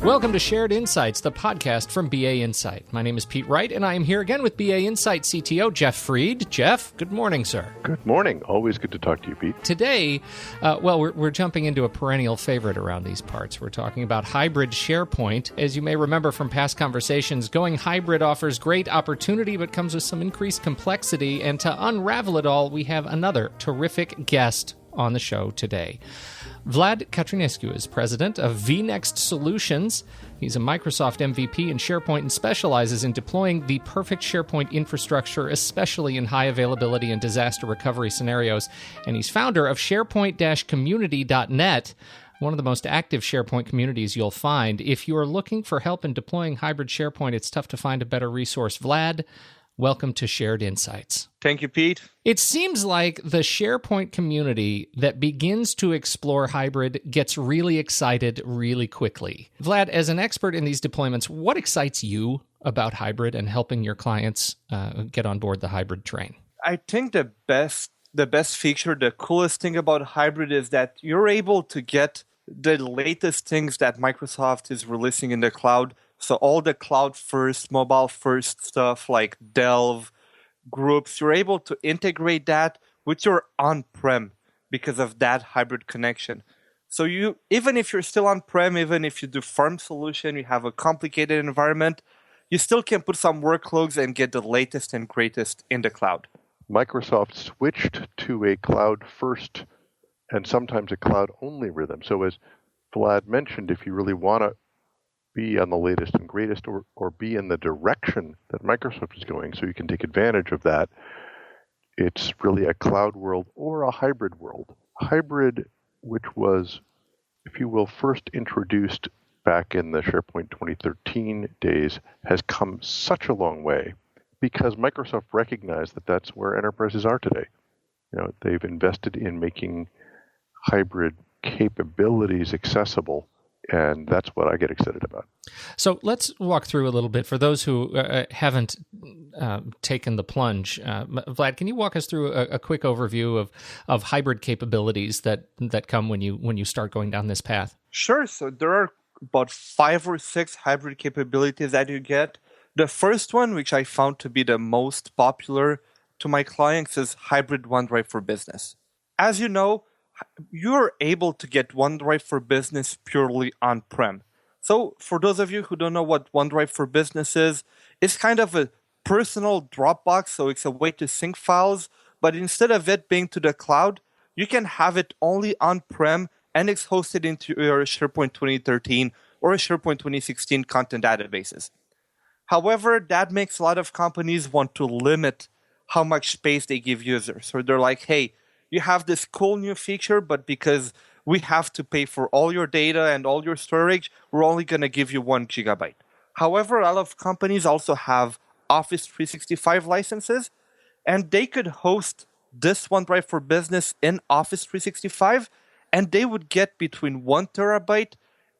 Welcome to Shared Insights, the podcast from BA Insight. My name is Pete Wright, and I am here again with BA Insight CTO Jeff Fried. Jeff, good morning, sir. Good morning. Always good to talk to you, Pete. Today, we're jumping into a perennial favorite around these parts. We're talking about Hybrid Sharepoint. As you may remember from past conversations, going hybrid offers great opportunity, but comes with some increased complexity. And to unravel it all, we have another terrific guest on the show today. Vlad Catrinescu is president of VNext Solutions. He's a Microsoft MVP in SharePoint and specializes in deploying the perfect SharePoint infrastructure, especially in high availability and disaster recovery scenarios. And he's founder of SharePoint-community.net, one of the most active SharePoint communities you'll find. If you are looking for help in deploying hybrid SharePoint, it's tough to find a better resource. Vlad, welcome to Shared Insights. Thank you, Pete. It seems like the SharePoint community that begins to explore hybrid gets really excited really quickly. Vlad, as an expert in these deployments, what excites you about hybrid and helping your clients get on board the hybrid train? I think the best feature, the coolest thing about hybrid is that you're able to get the latest things that Microsoft is releasing in the cloud. So all the cloud-first, mobile-first stuff like Delve, Groups, you're able to integrate that with your on-prem because of that hybrid connection. So you, even if you're still on-prem, even if you do farm solution, you have a complicated environment, you still can put some workloads and get the latest and greatest in the cloud. Microsoft switched to a cloud-first and sometimes a cloud-only rhythm. So as Vlad mentioned, if you really want to be on the latest and greatest or be in the direction that Microsoft is going so you can take advantage of that, it's really a cloud world or a hybrid world. Hybrid, which was, if you will, first introduced back in the SharePoint 2013 days, has come such a long way because Microsoft recognized that that's where enterprises are today. You know, they've invested in making hybrid capabilities accessible. And that's what I get excited about. So let's walk through a little bit. For those who haven't taken the plunge, Vlad, can you walk us through a quick overview of hybrid capabilities that come when you start going down this path? Sure. So there are about 5 or 6 hybrid capabilities that you get. The first one, which I found to be the most popular to my clients, is Hybrid OneDrive for Business. As you know, you're able to get OneDrive for Business purely on-prem. So for those of you who don't know what OneDrive for Business is, it's kind of a personal Dropbox, so it's a way to sync files, but instead of it being to the cloud, you can have it only on-prem and it's hosted into your SharePoint 2013 or SharePoint 2016 content databases. However, that makes a lot of companies want to limit how much space they give users. So they're like, hey, you have this cool new feature, but because we have to pay for all your data and all your storage, we're only going to give you 1 gigabyte. However, a lot of companies also have Office 365 licenses, and they could host this OneDrive for Business in Office 365, and they would get between 1 terabyte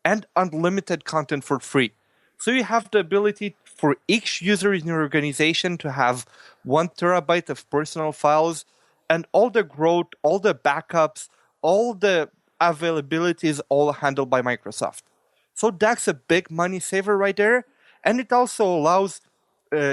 and unlimited content for free. So you have the ability for each user in your organization to have 1 terabyte of personal files, and all the growth, all the backups, all the availability is all handled by Microsoft. So that's a big money saver right there. And it also allows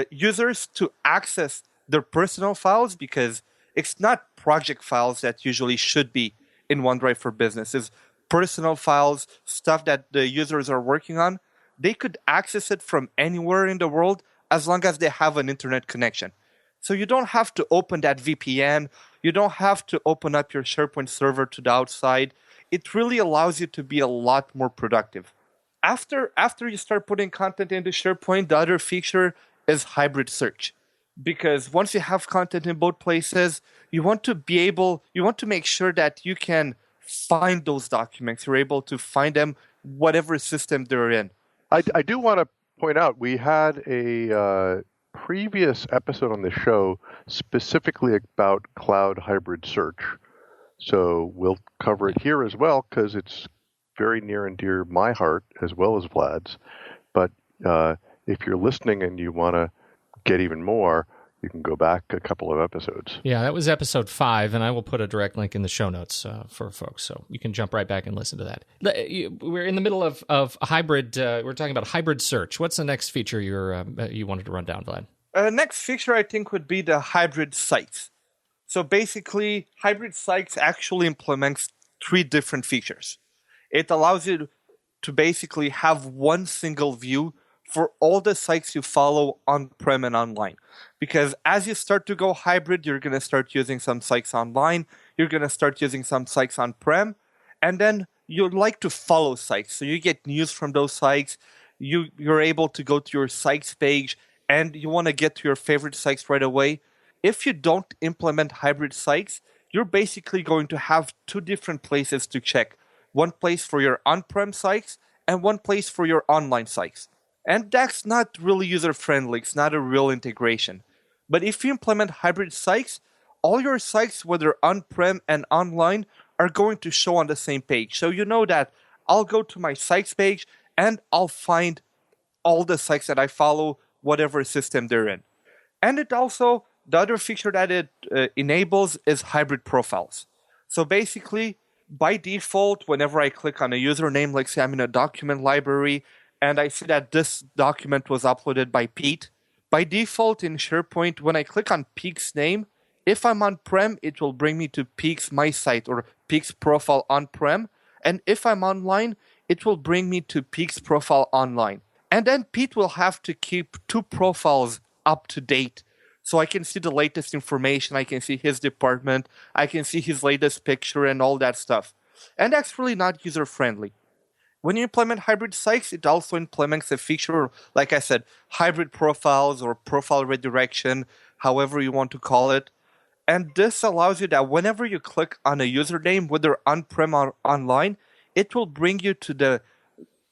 users to access their personal files because it's not project files that usually should be in OneDrive for Business. It's personal files, stuff that the users are working on. They could access it from anywhere in the world as long as they have an internet connection. So you don't have to open that VPN. You don't have to open up your SharePoint server to the outside. It really allows you to be a lot more productive. After you start putting content into SharePoint, the other feature is hybrid search. Because once you have content in both places, you want to make sure that you can find those documents. You're able to find them whatever system they're in. I do want to point out, we had a previous episode on the show specifically about cloud hybrid search. So we'll cover it here as well because it's very near and dear my heart as well as Vlad's. But if you're listening and you want to get even more, you can go back a couple of episodes. Yeah, that was episode 5, and I will put a direct link in the show notes for folks, so you can jump right back and listen to that. We're in the middle of a hybrid. We're talking about hybrid search. What's the next feature you wanted to run down, Vlad? Next feature, I think, would be the hybrid sites. So basically, hybrid sites actually implements 3 different features. It allows you to basically have one single view for all the sites you follow on-prem and online. Because as you start to go hybrid, you're going to start using some sites online, you're going to start using some sites on-prem, and then you'd like to follow sites. So you get news from those sites, you're able to go to your sites page, and you want to get to your favorite sites right away. If you don't implement hybrid sites, you're basically going to have 2 different places to check. One place for your on-prem sites and one place for your online sites. And that's not really user-friendly. It's not a real integration. But if you implement hybrid sites, all your sites, whether on-prem and online, are going to show on the same page. So you know that I'll go to my sites page and I'll find all the sites that I follow, whatever system they're in. And it also, the other feature that it enables is hybrid profiles. So basically, by default, whenever I click on a username, like say I'm in a document library, and I see that this document was uploaded by Pete, by default in SharePoint, when I click on Pete's name, if I'm on-prem, it will bring me to Pete's My Site or Pete's profile on-prem. And if I'm online, it will bring me to Pete's profile online. And then Pete will have to keep 2 profiles up to date. So I can see the latest information, I can see his department, I can see his latest picture and all that stuff. And that's really not user-friendly. When you implement hybrid sites, it also implements a feature, like I said, hybrid profiles or profile redirection, however you want to call it. And this allows you that whenever you click on a username, whether on-prem or online, it will bring you to the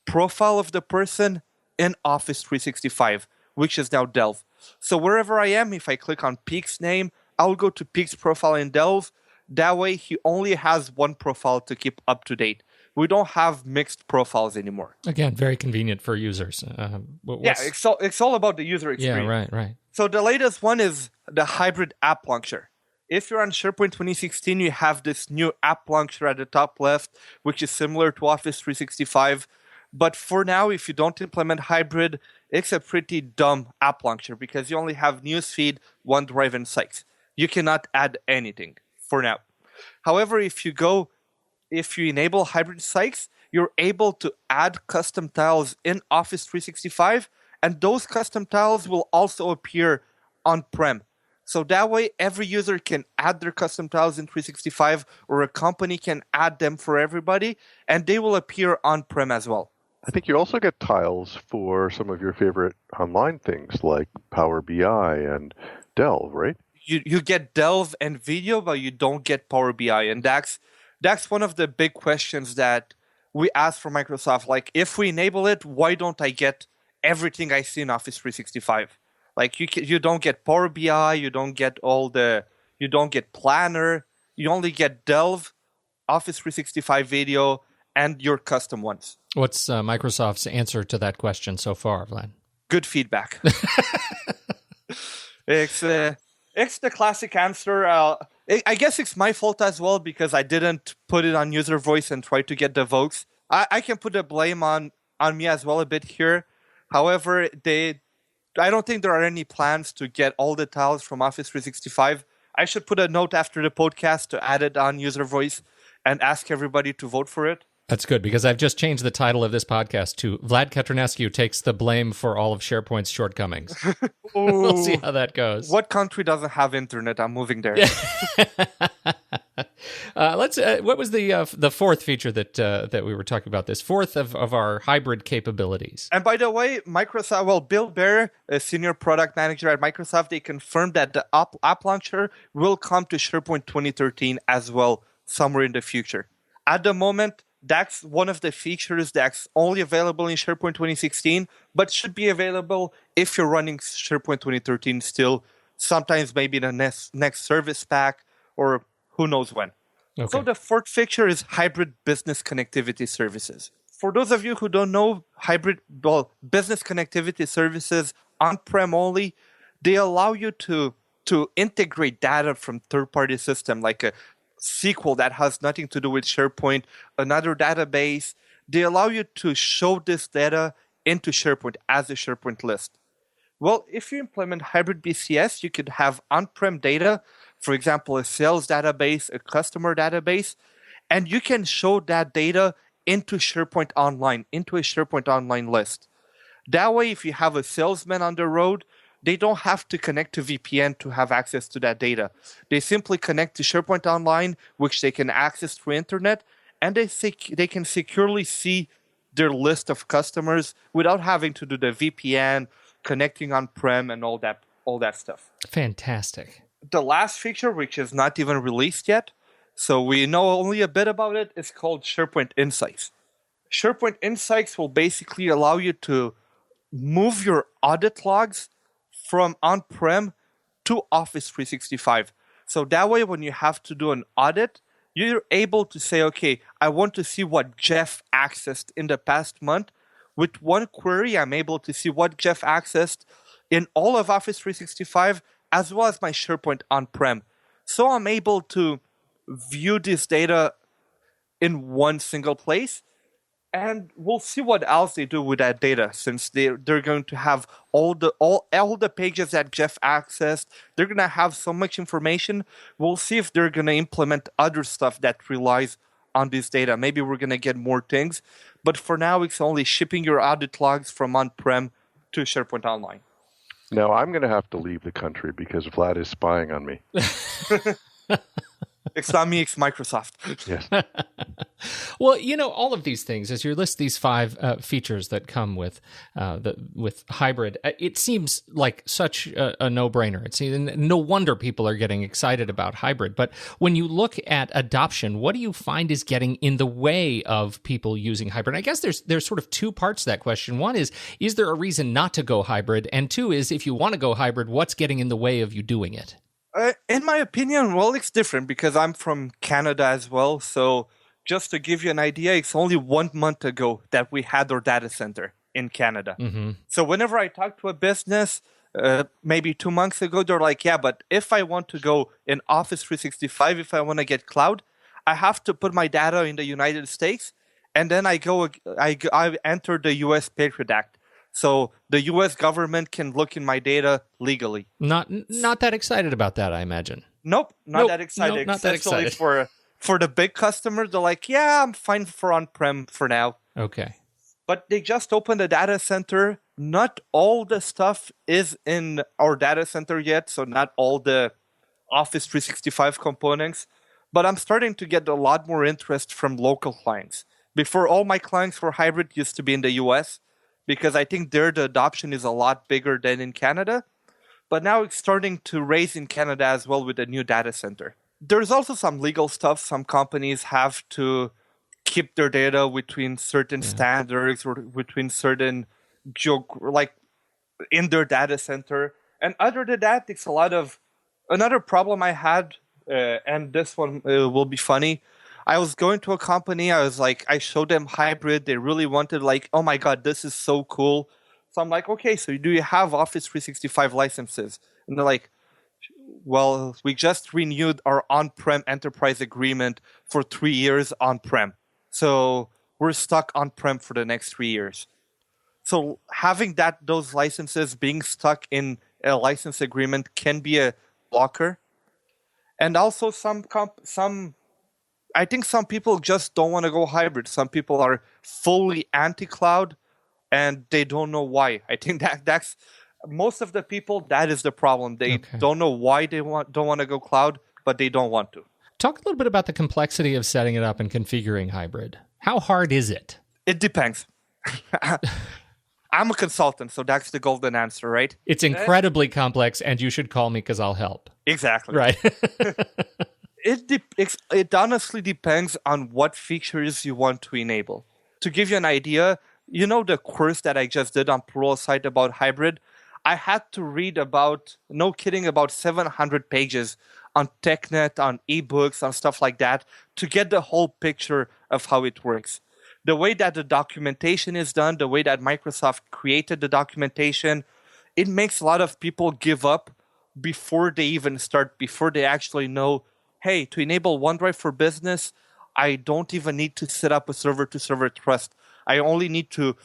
profile of the person in Office 365, which is now Delve. So wherever I am, if I click on Pete's name, I'll go to Pete's profile in Delve. That way, he only has one profile to keep up to date. We don't have mixed profiles anymore. Again, very convenient for users. It's all about the user experience. Yeah, right. So the latest one is the hybrid app launcher. If you're on SharePoint 2016, you have this new app launcher at the top left, which is similar to Office 365. But for now, if you don't implement hybrid, it's a pretty dumb app launcher because you only have Newsfeed, OneDrive, and Sites. You cannot add anything for now. However, if you enable hybrid sites, you're able to add custom tiles in Office 365, and those custom tiles will also appear on-prem. So that way, every user can add their custom tiles in 365, or a company can add them for everybody, and they will appear on-prem as well. I think you also get tiles for some of your favorite online things like Power BI and Delve, right? You get Delve and video, but you don't get Power BI, and that's one of the big questions that we ask for Microsoft. Like, if we enable it, why don't I get everything I see in Office 365? Like, you don't get Power BI, you don't get Planner, you only get Delve, Office 365 video, and your custom ones. What's Microsoft's answer to that question so far, Vlad? Good feedback. It's the classic answer. I guess it's my fault as well because I didn't put it on user voice and try to get the votes. I can put the blame on me as well a bit here. However, I don't think there are any plans to get all the tiles from Office 365. I should put a note after the podcast to add it on user voice and ask everybody to vote for it. That's good, because I've just changed the title of this podcast to Vlad Catrinescu takes the blame for all of SharePoint's shortcomings. We'll see how that goes. What country doesn't have internet? I'm moving there. What was the fourth feature that we were talking about? This fourth of our hybrid capabilities. And by the way, Microsoft, Bill Bear, a senior product manager at Microsoft, they confirmed that the app launcher will come to SharePoint 2013 as well, somewhere in the future. At the moment, that's one of the features that's only available in SharePoint 2016, but should be available if you're running SharePoint 2013 still, sometimes maybe the next service pack, or who knows when. Okay. So the fourth feature is hybrid business connectivity services. For those of you who don't know, business connectivity services on-prem only, they allow you to integrate data from third-party system, like a SQL that has nothing to do with SharePoint, another database. They allow you to show this data into SharePoint as a SharePoint list. Well, if you implement hybrid BCS, you could have on-prem data, for example, a sales database, a customer database, and you can show that data into SharePoint Online, into a SharePoint Online list. That way, if you have a salesman on the road, they don't have to connect to VPN to have access to that data. They simply connect to SharePoint Online, which they can access through internet, and they can securely see their list of customers without having to do the VPN, connecting on-prem, and all that stuff. Fantastic. The last feature, which is not even released yet, so we know only a bit about it, is called SharePoint Insights. SharePoint Insights will basically allow you to move your audit logs from on-prem to Office 365. So that way, when you have to do an audit, you're able to say, okay, I want to see what Jeff accessed in the past month. With one query, I'm able to see what Jeff accessed in all of Office 365, as well as my SharePoint on-prem. So I'm able to view this data in one single place. And we'll see what else they do with that data, since they're going to have all the pages that Jeff accessed. They're going to have so much information. We'll see if they're going to implement other stuff that relies on this data. Maybe we're going to get more things. But for now, it's only shipping your audit logs from on-prem to SharePoint Online. Now, I'm going to have to leave the country because Vlad is spying on me. It's not me, it's Microsoft. Yes. Well, all of these things, as you list these 5 features that come with hybrid, it seems like such a no-brainer. It's no wonder people are getting excited about hybrid. But when you look at adoption, what do you find is getting in the way of people using hybrid? I guess there's sort of 2 parts to that question. One is there a reason not to go hybrid? And 2 is, if you want to go hybrid, what's getting in the way of you doing it? In my opinion, well, it's different because I'm from Canada as well. So just to give you an idea, it's only 1 month ago that we had our data center in Canada. Mm-hmm. So whenever I talk to a business, maybe 2 months ago, they're like, yeah, but if I want to go in Office 365, if I want to get cloud, I have to put my data in the United States. And then I enter the US Patriot Act. So the U.S. government can look in my data legally. Not that excited about that, I imagine. Nope, not that excited. Nope, not that excited. For the big customers, they're like, yeah, I'm fine for on-prem for now. Okay. But they just opened a data center. Not all the stuff is in our data center yet, so not all the Office 365 components. But I'm starting to get a lot more interest from local clients. Before, all my clients for hybrid used to be in the U.S., because I think there the adoption is a lot bigger than in Canada. But now it's starting to raise in Canada as well with a new data center. There's also some legal stuff. Some companies have to keep their data between certain standards or between certain like in their data center. And other than that, it's a lot of... Another problem I had, and this one will be funny, I was going to a company, I showed them hybrid. They really wanted oh my God, this is so cool. So I'm like, okay, so do you have Office 365 licenses? And they're like, well, we just renewed our on-prem enterprise agreement for 3 years on-prem. So we're stuck on-prem for the next 3 years. So having those licenses being stuck in a license agreement can be a blocker. And also I think some people just don't want to go hybrid. Some people are fully anti-cloud, and they don't know why. I think that's most of the people. That is the problem. They don't know why they don't want to go cloud, but they don't want to. Talk a little bit about the complexity of setting it up and configuring hybrid. How hard is it? It depends. I'm a consultant, so that's the golden answer, right? It's incredibly complex, and you should call me because I'll help. Exactly. Right. It honestly depends on what features you want to enable. To give you an idea, the course that I just did on Pluralsight about hybrid, I had to read about 700 pages on TechNet, on ebooks, on stuff like that to get the whole picture of how it works. The way that the documentation is done, the way that Microsoft created the documentation, it makes a lot of people give up before they even start, before they actually know, hey, to enable OneDrive for Business, I don't even need to set up a server-to-server trust. I only need to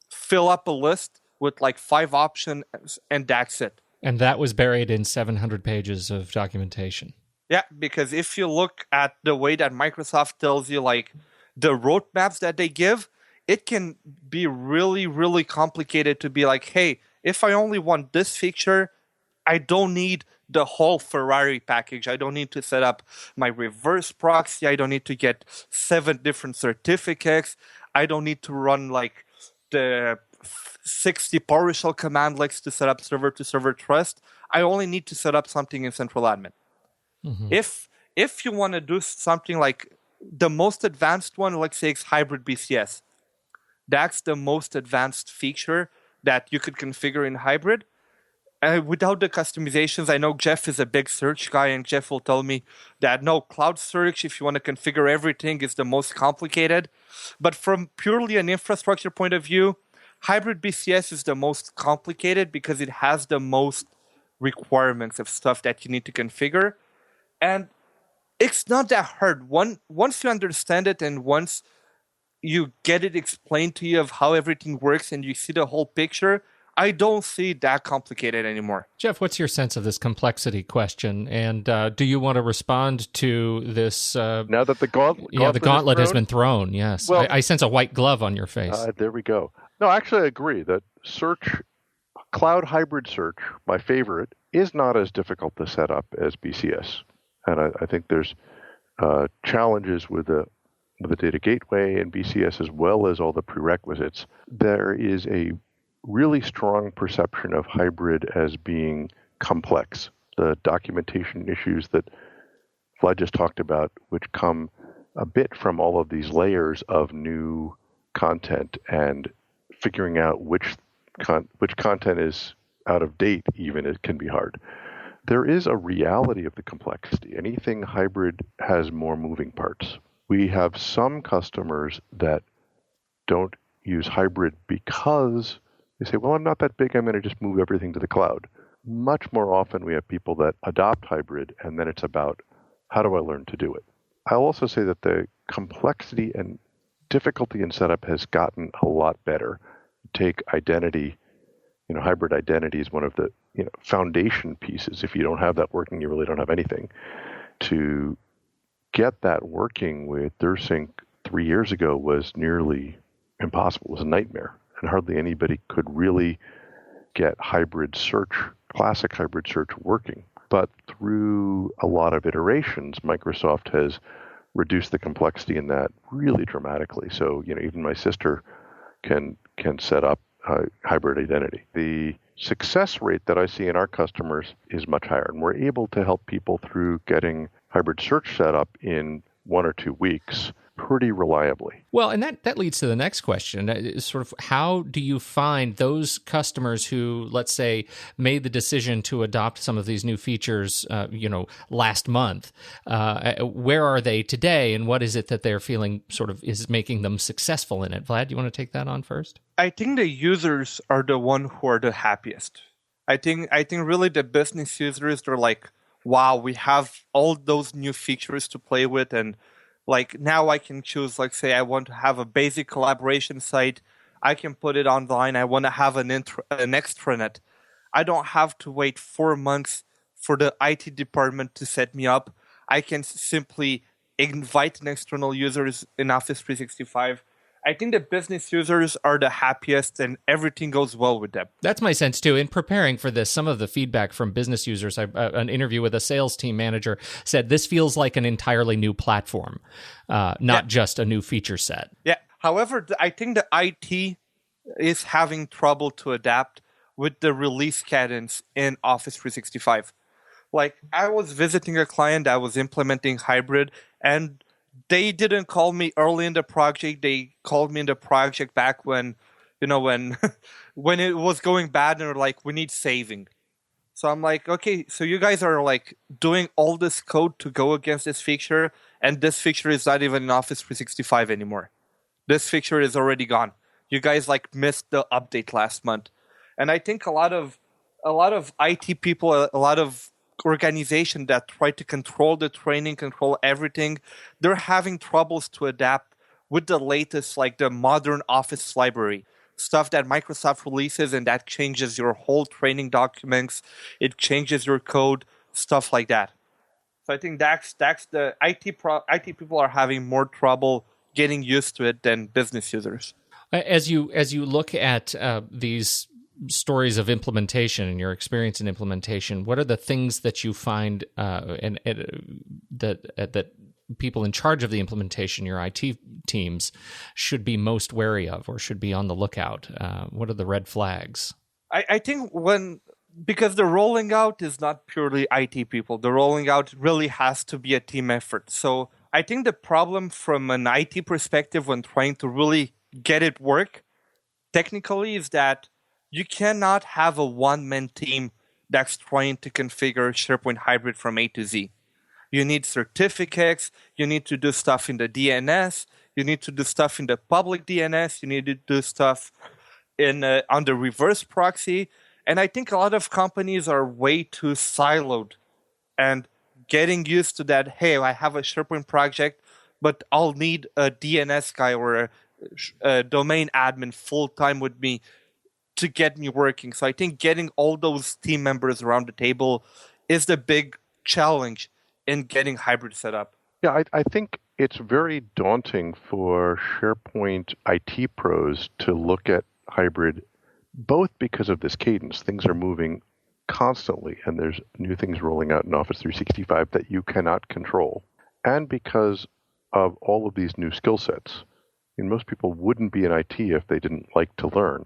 fill up a list with like 5 options, and that's it. And that was buried in 700 pages of documentation. Yeah, because if you look at the way that Microsoft tells you, like, the roadmaps that they give, it can be really, really complicated to be like, hey, if I only want this feature, I don't need the whole Ferrari package. I don't need to set up my reverse proxy. I don't need to get 7 different certificates. I don't need to run like the 60 PowerShell commandlets to set up server-to-server trust. I only need to set up something in central admin. Mm-hmm. If you want to do something like the most advanced one, let's say it's hybrid BCS. That's the most advanced feature that you could configure in hybrid. Without the customizations, I know Jeff is a big search guy, and Jeff will tell me that no, cloud search, if you want to configure everything, is the most complicated. But from purely an infrastructure point of view, hybrid BCS is the most complicated because it has the most requirements of stuff that you need to configure. And it's not that hard. Once you understand it and once you get it explained to you of how everything works and you see the whole picture, I don't see it that complicated anymore. Jeff, what's your sense of this complexity question? And do you want to respond to this? Now that the gauntlet has been thrown, yes. Well, I sense a white glove on your face. There we go. No, actually, I agree that cloud hybrid search, my favorite, is not as difficult to set up as BCS. And I think there's challenges with the data gateway and BCS as well as all the prerequisites. There is a really strong perception of hybrid as being complex. The documentation issues that Vlad just talked about, which come a bit from all of these layers of new content and figuring out which content is out of date, even, it can be hard. There is a reality of the complexity. Anything hybrid has more moving parts. We have some customers that don't use hybrid because they say, well, I'm not that big, I'm going to just move everything to the cloud. Much more often we have people that adopt hybrid, and then it's about, how do I learn to do it? I'll also say that the complexity and difficulty in setup has gotten a lot better. Take identity, hybrid identity is one of the foundation pieces. If you don't have that working, you really don't have anything. To get that working with DirSync 3 years ago was nearly impossible. It was a nightmare. And hardly anybody could really get classic hybrid search working. But through a lot of iterations, Microsoft has reduced the complexity in that really dramatically. So, even my sister can set up hybrid identity. The success rate that I see in our customers is much higher, and we're able to help people through getting hybrid search set up in 1 or 2 weeks pretty reliably. Well, and that leads to the next question. Sort of, how do you find those customers who, let's say, made the decision to adopt some of these new features, last month? Where are they today, and what is it that they're feeling sort of is making them successful in it? Vlad, do you want to take that on first? I think the users are the one who are the happiest. I think really the business users are like, wow, we have all those new features to play with, and like now I can choose, like say I want to have a basic collaboration site. I can put it online. I want to have an extranet. I don't have to wait 4 months for the IT department to set me up. I can simply invite an external users in Office 365. I think the business users are the happiest and everything goes well with them. That's my sense too. In preparing for this, some of the feedback from business users, an interview with a sales team manager said this feels like an entirely new platform, not just a new feature set. Yeah. However, I think the IT is having trouble to adapt with the release cadence in Office 365. Like, I was visiting a client that was implementing hybrid, and they didn't call me early in the project. They called me in the project back when when it was going bad, and they're like, we need saving. So I'm like, okay, so you guys are like doing all this code to go against this feature, and this feature is not even in Office 365 anymore. This feature is already gone. You guys like missed the update last month. And I think a lot of a lot of IT people, a lot of organizations that try to control the training, control everything, they're having troubles to adapt with the latest, like the modern Office library, stuff that Microsoft releases and that changes your whole training documents. It changes your code, stuff like that. So I think that's the IT people are having more trouble getting used to it than business users. As you look at these stories of implementation and your experience in implementation, what are the things that you find that people in charge of the implementation, your IT teams, should be most wary of or should be on the lookout? What are the red flags? I think because the rolling out is not purely IT people, the rolling out really has to be a team effort. So I think the problem from an IT perspective when trying to really get it work technically is that you cannot have a one-man team that's trying to configure SharePoint Hybrid from A to Z. You need certificates, you need to do stuff in the DNS, you need to do stuff in the public DNS, you need to do stuff on the reverse proxy. And I think a lot of companies are way too siloed and getting used to that, hey, I have a SharePoint project, but I'll need a DNS guy or a domain admin full-time with me to get me working. So I think getting all those team members around the table is the big challenge in getting hybrid set up. Yeah, I think it's very daunting for SharePoint IT pros to look at hybrid, both because of this cadence. Things are moving constantly, and there's new things rolling out in Office 365 that you cannot control, and because of all of these new skill sets. Most people wouldn't be in IT if they didn't like to learn.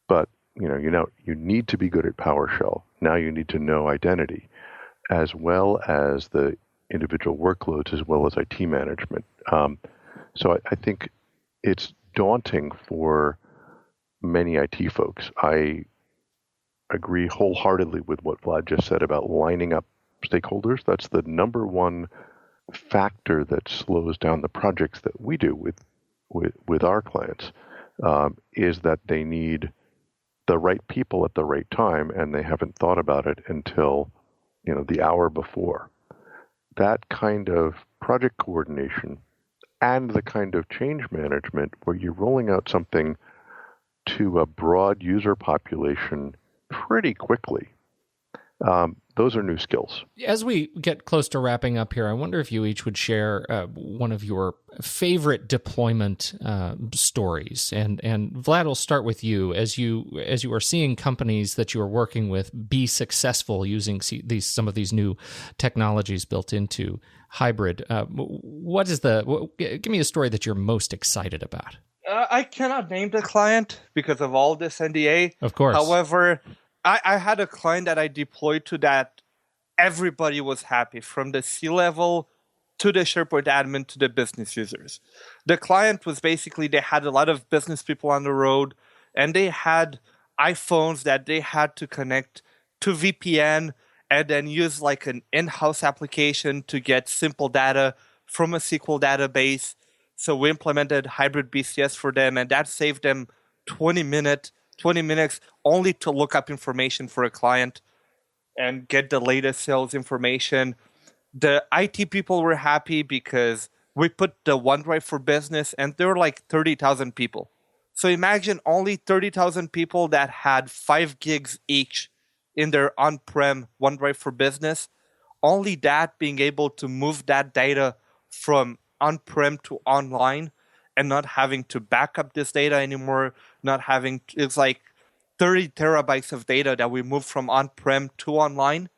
But you need to be good at PowerShell. Now you need to know identity, as well as the individual workloads, as well as IT management. So I think it's daunting for many IT folks. I agree wholeheartedly with what Vlad just said about lining up stakeholders. That's the number one factor that slows down the projects that we do with our clients, is that they need the right people at the right time, and they haven't thought about it until the hour before. That kind of project coordination and the kind of change management where you're rolling out something to a broad user population pretty quickly, those are new skills. As we get close to wrapping up here, I wonder if you each would share one of your favorite deployment stories. And Vlad, will start with you. As you are seeing companies that you are working with be successful using some of these new technologies built into hybrid, give me a story that you're most excited about. I cannot name the client because of all this NDA. Of course. However, I had a client that I deployed to that everybody was happy, from the C-level to the SharePoint admin to the business users. The client was basically, they had a lot of business people on the road, and they had iPhones that they had to connect to VPN and then use like an in-house application to get simple data from a SQL database. So we implemented hybrid BCS for them, and that saved them 20 minutes only to look up information for a client and get the latest sales information. The IT people were happy because we put the OneDrive for Business, and there were like 30,000 people. So imagine only 30,000 people that had 5 gigs each in their on-prem OneDrive for Business. Only that being able to move that data from on-prem to online and not having to back up this data anymore, it's like 30 terabytes of data that we moved from on-prem to online,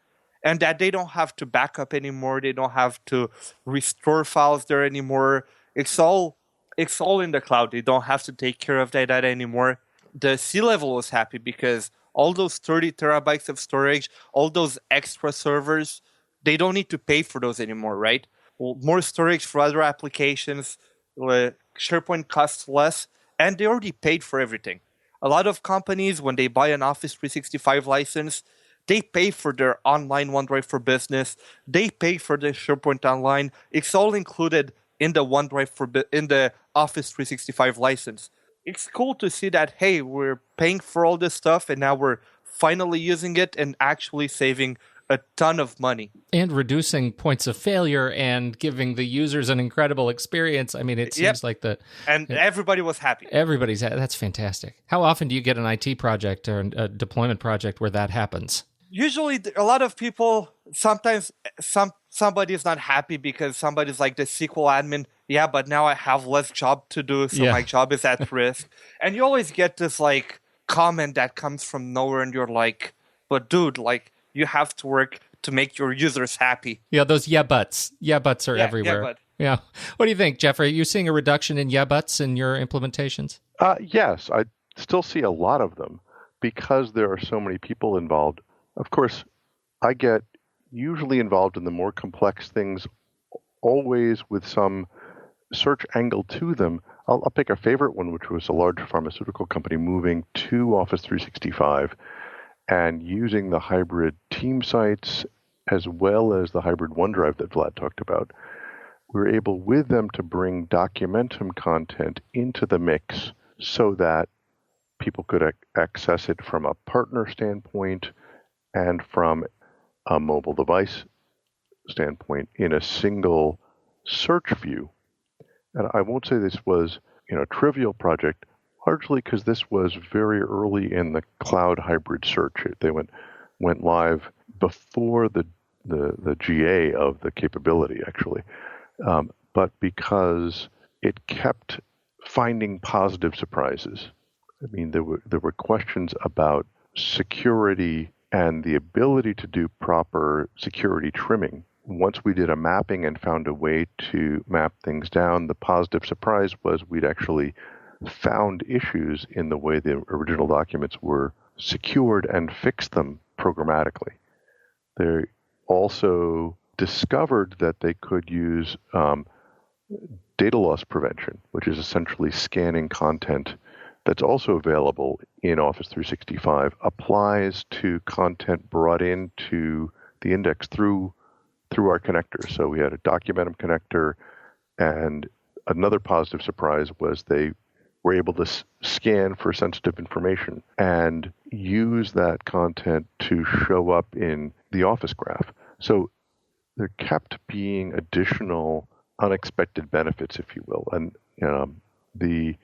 and that they don't have to back up anymore. They don't have to restore files there anymore. It's all in the cloud. They don't have to take care of that data anymore. The C-level was happy because all those 30 terabytes of storage, all those extra servers, they don't need to pay for those anymore, right? Well, more storage for other applications, SharePoint costs less, and they already paid for everything. A lot of companies, when they buy an Office 365 license, they pay for their online OneDrive for Business. They pay for the SharePoint Online. It's all included in the in the Office 365 license. It's cool to see that, hey, we're paying for all this stuff, and now we're finally using it and actually saving a ton of money. And reducing points of failure and giving the users an incredible experience. I mean, it seems like everybody was happy. That's fantastic. How often do you get an IT project or a deployment project where that happens? Usually, a lot of people, sometimes somebody is not happy because somebody's like the SQL admin. Yeah, but now I have less job to do, so my job is at risk. And you always get this like comment that comes from nowhere, and you're like, but dude, like, you have to work to make your users happy. Yeah, those buts. Buts are everywhere. But. Yeah. What do you think, Jeffrey? Are you seeing a reduction in buts in your implementations? Yes, I still see a lot of them because there are so many people involved. Of course, I get usually involved in the more complex things, always with some search angle to them. I'll pick a favorite one, which was a large pharmaceutical company moving to Office 365 and using the hybrid team sites as well as the hybrid OneDrive that Vlad talked about. We were able with them to bring Documentum content into the mix so that people could access it from a partner standpoint and from a mobile device standpoint in a single search view. And I won't say this was a trivial project, largely because this was very early in the cloud hybrid search. They went live before the GA of the capability, actually. But because it kept finding positive surprises. I mean, there were questions about security and the ability to do proper security trimming. Once we did a mapping and found a way to map things down, the positive surprise was we'd actually found issues in the way the original documents were secured and fixed them programmatically. They also discovered that they could use data loss prevention, which is essentially scanning content that's also available in Office 365, applies to content brought into the index through our connectors. So we had a Documentum connector, and another positive surprise was they were able to scan for sensitive information and use that content to show up in the Office graph. So there kept being additional unexpected benefits, if you will. And the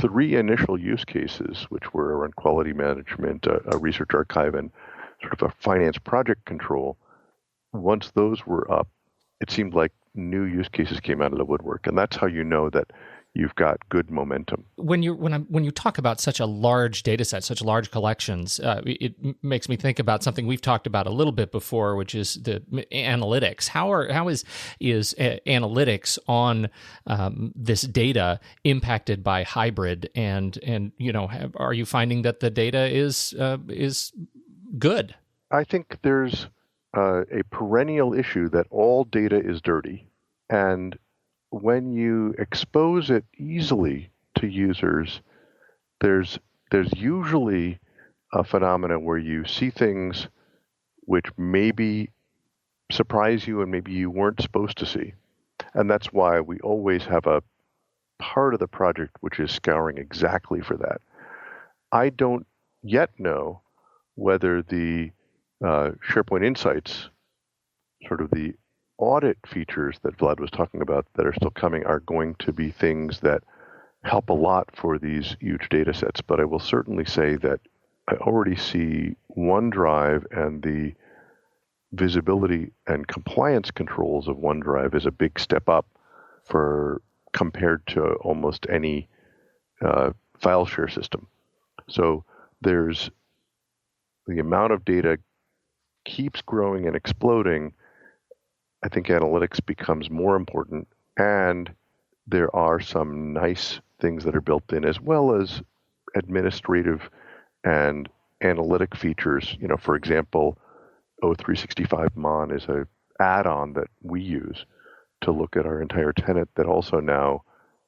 three initial use cases, which were around quality management, a research archive, and sort of a finance project control, once those were up, it seemed like new use cases came out of the woodwork. And that's how you know that you've got good momentum. When you talk about such a large data set, such large collections, it makes me think about something we've talked about a little bit before, which is the analytics. How is analytics on this data impacted by hybrid? And are you finding that the data is good? I think there's a perennial issue that all data is dirty, and when you expose it easily to users, there's usually a phenomenon where you see things which maybe surprise you and maybe you weren't supposed to see. And that's why we always have a part of the project which is scouring exactly for that. I don't yet know whether the SharePoint Insights, sort of the audit features that Vlad was talking about that are still coming, are going to be things that help a lot for these huge data sets. But I will certainly say that I already see OneDrive and the visibility and compliance controls of OneDrive as a big step up compared to almost any file share system. So there's the amount of data keeps growing and exploding. I think analytics becomes more important, and there are some nice things that are built in, as well as administrative and analytic features. For example, O365 Mon is an add-on that we use to look at our entire tenant that also now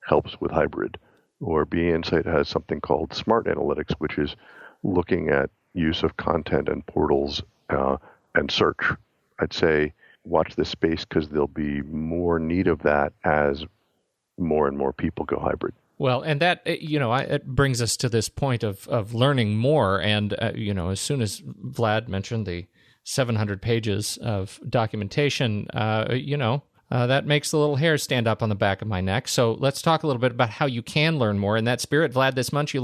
helps with hybrid. Or BInsight has something called Smart Analytics, which is looking at use of content and portals and search. I'd say watch this space because there'll be more need of that as more and more people go hybrid. Well, and that, it brings us to this point of learning more. And, as soon as Vlad mentioned the 700 pages of documentation, that makes the little hair stand up on the back of my neck. So let's talk a little bit about how you can learn more. In that spirit, Vlad, this month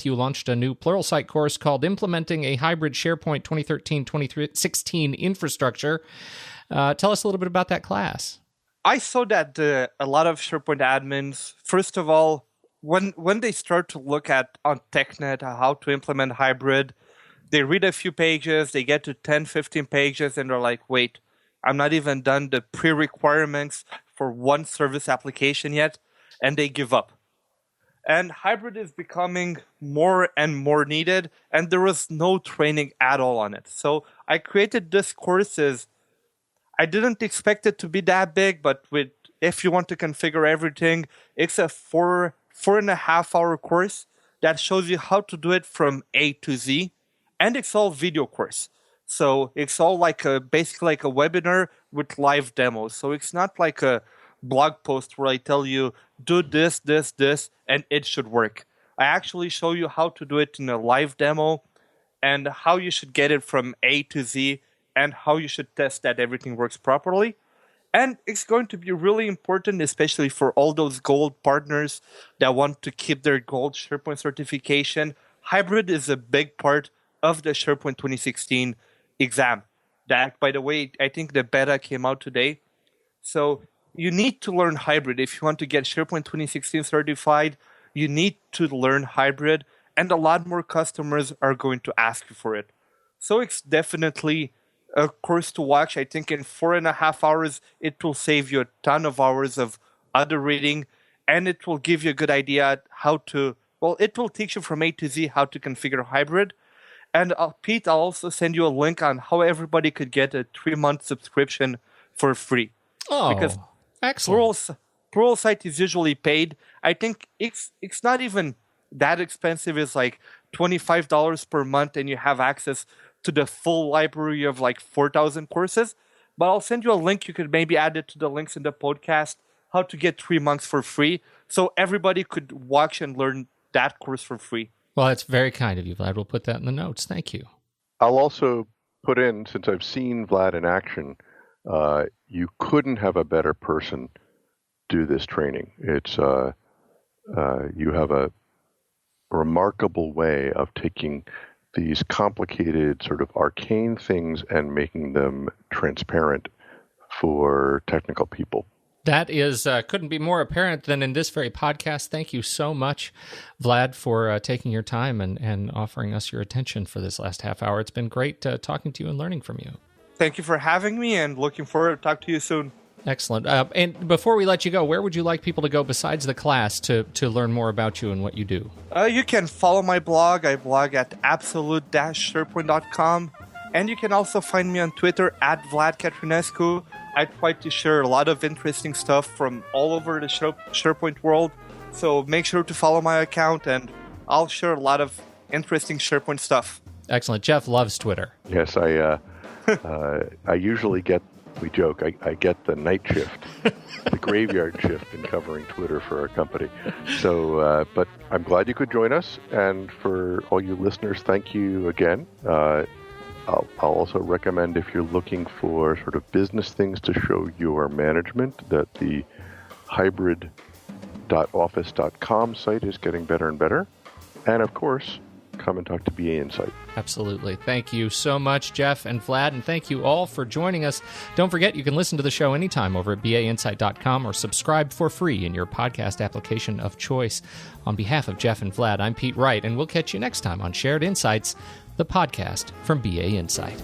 you launched a new Pluralsight course called Implementing a Hybrid Sharepoint 2013-2016 Infrastructure. Tell us a little bit about that class. I saw that a lot of SharePoint admins, first of all, when they start to look at on TechNet how to implement hybrid, they read a few pages, they get to 10, 15 pages, and they're like, wait, I'm not even done the pre-requirements for one service application yet, and they give up. And hybrid is becoming more and more needed, and there was no training at all on it. So I created this course. I didn't expect it to be that big, but if you want to configure everything, it's a 4.5 hour course that shows you how to do it from A to Z, and it's all video course. So it's all basically like a webinar with live demos. So it's not like a blog post where I tell you, do this, this, this, and it should work. I actually show you how to do it in a live demo and how you should get it from A to Z and how you should test that everything works properly. And it's going to be really important, especially for all those gold partners that want to keep their gold SharePoint certification. Hybrid is a big part of the SharePoint 2016 exam. That, by the way, I think the beta came out today. So you need to learn hybrid. If you want to get SharePoint 2016 certified, you need to learn hybrid, and a lot more customers are going to ask you for it. So it's definitely a course to watch. I think in 4.5 hours, it will save you a ton of hours of other reading, and it will give you a good idea it will teach you from A to Z how to configure hybrid. And Pete, I'll also send you a link on how everybody could get a 3-month subscription for free. Oh, because excellent. Pluralsight is usually paid. I think it's not even that expensive. It's like $25 per month, and you have access to the full library of 4,000 courses. But I'll send you a link. You could maybe add it to the links in the podcast, how to get 3 months for free. So everybody could watch and learn that course for free. Well, that's very kind of you, Vlad. We'll put that in the notes. Thank you. I'll also put in, since I've seen Vlad in action, you couldn't have a better person do this training. It's you have a remarkable way of taking these complicated, sort of arcane things and making them transparent for technical people. That is couldn't be more apparent than in this very podcast. Thank you so much, Vlad, for taking your time and offering us your attention for this last half hour. It's been great talking to you and learning from you. Thank you for having me, and looking forward to talk to you soon. Excellent. And before we let you go, where would you like people to go besides the class to learn more about you and what you do? You can follow my blog. I blog at absolute-sharepoint.com. And you can also find me on Twitter at Vlad Catrinescu. I try to share a lot of interesting stuff from all over the SharePoint world. So make sure to follow my account, and I'll share a lot of interesting SharePoint stuff. Excellent. Jeff loves Twitter. Yes, I usually get, we joke, I get the night shift, the graveyard shift in covering Twitter for our company. So, but I'm glad you could join us. And for all you listeners, thank you again. I'll also recommend, if you're looking for sort of business things to show your management, that the hybrid.office.com site is getting better and better. And of course, come and talk to BA Insight. Absolutely. Thank you so much, Jeff and Vlad, and thank you all for joining us. Don't forget, you can listen to the show anytime over at bainsight.com or subscribe for free in your podcast application of choice. On behalf of Jeff and Vlad, I'm Pete Wright, and we'll catch you next time on Shared Insights, the podcast from BA Insight.